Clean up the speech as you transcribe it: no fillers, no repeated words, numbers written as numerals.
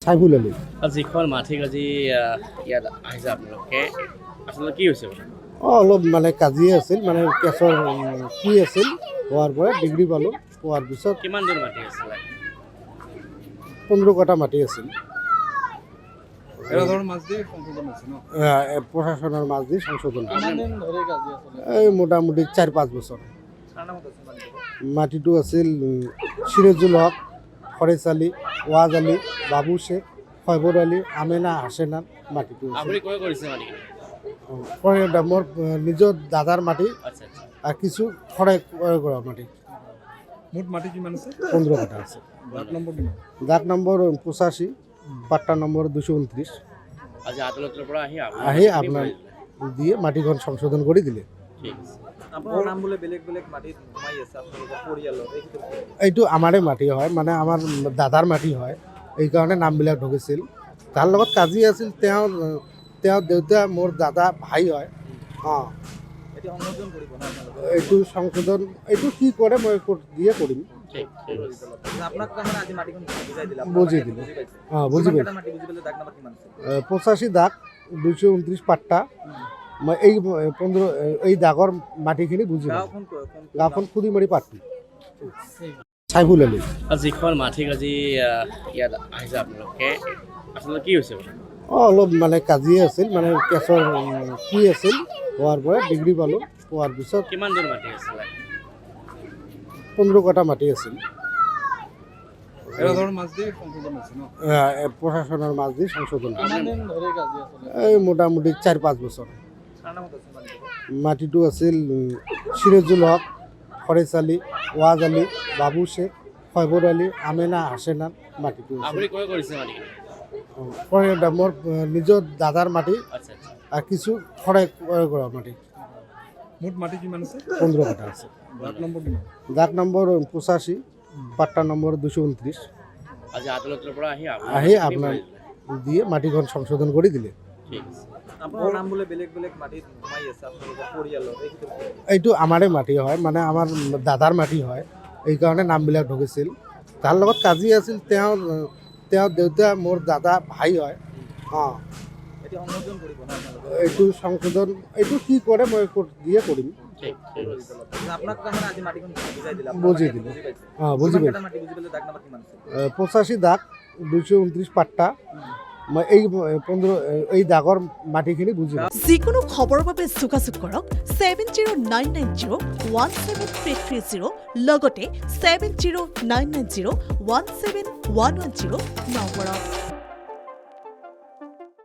সাইফুল আলী। যিখন মাটি কাজি ইয়াত আহিছে আপোনালোকে আচলতে কি হৈছে? অলপ মানে কাজিয়ে আছিল, মানে কেছৰ কি আছিল হোৱাৰ পৰা ডিগ্ৰী পালোঁ। পোৱাৰ পিছত কিমান দূৰ মাটি আছিলে? 15 কটা মাটি আছিল। প্ৰশাসনৰ মাজ দি সংশোধন এই মোটামুটি 4-5 বছৰ। মাটিটো আছিল সিৰাজুল হক, ফৰেজ আলী, ওয়াজ আলী, বাবু শেখ, ফয়বৰ আলী, আমেনা হাসেনাৰ মাটিটো আপুনি ক্ৰয় কৰিছে মাটি? মোৰ নিজৰ দাদাৰ মাটি আচ্ছা আচ্ছা। আৰু কিছু খৰাই ক্ৰয় কৰা মাটি। মুঠ মাটি কিমান আছে? 15 কটা আছে। দাগ নম্বৰ 85, পাট্টা নম্বৰ 229। আজি আদালতৰ পৰা আহি আপোনাৰ দিয়ে মাটিখন সংশোধন কৰি দিলে। ঠিক আছে। আপোনাৰ নাম বোলে বেলেগ বেলেগ মাটিত সোমাই আছে আপোনালোকৰ পৰিয়ালৰ, এইটো আমাৰে মাটি হয়, মানে আমাৰ দাদাৰ মাটি হয়, এইকাৰণে নামবিলাক ঢুকিছিল। তাৰ লগত কাজি আছিল, তেওঁৰ দেউতা মোৰ দাদা ভাই হয়। এইটো সংশোধন এইটো কি কৰে মই দিয়ে কৰিম। বুজি দিলে। বুজি পাইছোঁ। 85 দাগ 229 পাট্টা। মই এই দাগৰ মাটিখিনি বুজি পাওঁ। গাঁওখন খুদিমাৰি পাট্টি। সাইফুল আলী। যিখন মাটি কাজি ইয়াত আহিছে আপোনালোকে আচলতে কি হৈছে? অলপ মানে কাজিয়ে আছিল, মানে কেছৰ কি আছিল হোৱাৰ পৰা ডিগ্ৰী পালোঁ। পোৱাৰ পিছত কিমান দূৰ মাটি আছিলে? 15 কটা মাটি আছিল। প্ৰশাসনৰ মাজ দি সংশোধন এই মোটামুটি 4-5 বছৰ। মাটিটো আছিল সিৰাজুল হক, ফৰেজ আলী, ওয়াজ আলী, বাবু শেখ, ফয়বৰ আলী, আমেনা হাসেনাৰ মাটিটো আপুনি ক্ৰয় কৰিছে মাটি? মোৰ নিজৰ দাদাৰ মাটি আচ্ছা আচ্ছা। আৰু কিছু খৰাই ক্ৰয় কৰা মাটি। মুঠ মাটি কিমান আছে? 15 কটা আছে। দাগ নম্বৰ 85, পাট্টা নম্বৰ 229। আজি আদালতৰ পৰা আহি আপোনাৰ দিয়ে মাটিখন সংশোধন কৰি দিলে। ঠিক আছে। আপোনাৰ নাম বোলে বেলেগ বেলেগ মাটিত সোমাই আছে আপোনালোকৰ পৰিয়ালৰ, এইটো আমাৰে মাটি হয়, মানে আমাৰ দাদাৰ মাটি হয়, এইকাৰণে নামবিলাক ঢুকিছিল। তাৰ লগত কাজি আছিল, তেওঁৰ দেউতা মোৰ দাদা ভাই হয়। এইটো সংশোধন এইটো কি কৰে মই দিয়ে কৰিম। বুজি দিলে। বুজি পাইছোঁ। 85 দাগ 229 পাট্টা। মই এই দাগৰ মাটিখিনি বুজি পাওঁ। যিকোনো খবৰৰ বাবে যোগাযোগ কৰক 7099017330 লগতে 7099017110 নম্বৰত।